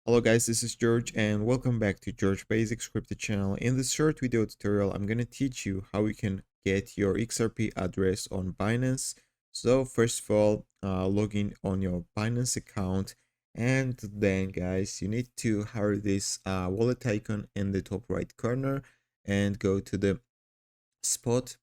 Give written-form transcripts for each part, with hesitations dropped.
Hello guys, this is George and welcome back to George Basics Crypto channel. In this short video tutorial, I'm going to teach you how you can get your XRP address on Binance. So first of all, log in on your Binance account, and then guys, you need to hide this wallet icon in the top right corner and go to the spot.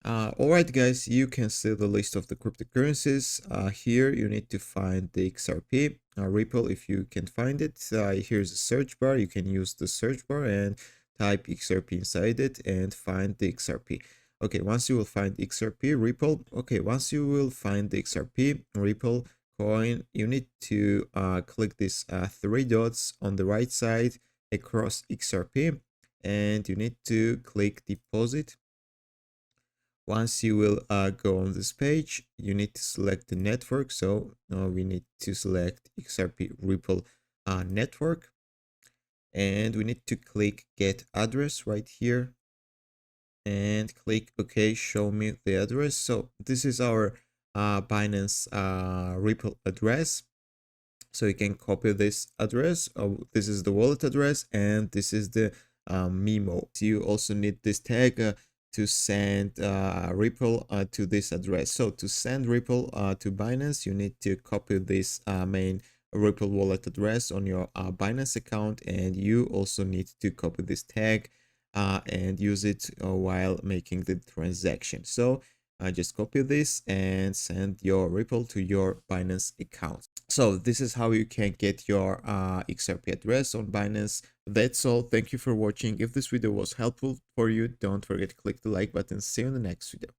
Alright guys, you can see the list of the cryptocurrencies. Here you need to find the XRP, Ripple if you can find it. Here's a search bar. You can use the search bar and type XRP inside it and find the XRP. Okay, once you will find XRP, Ripple. Okay, once you will find the XRP, Ripple coin, you need to click these three dots on the right side across XRP, and you need to click deposit. Once you will go on this page, you need to select the network. So we need to select XRP Ripple network, and we need to click get address right here and click OK, show me the address. So this is our Binance Ripple address. So you can copy this address. This is the wallet address, and this is the memo. You also need this tag to send Ripple to this address. So to send Ripple to Binance, you need to copy this main Ripple wallet address on your Binance account, and you also need to copy this tag and use it while making the transaction. So just copy this and send your Ripple to your Binance account. So this is how you can get your XRP address on Binance. That's all. Thank you for watching. If this video was helpful for you, don't forget to click the like button. See you in the next video.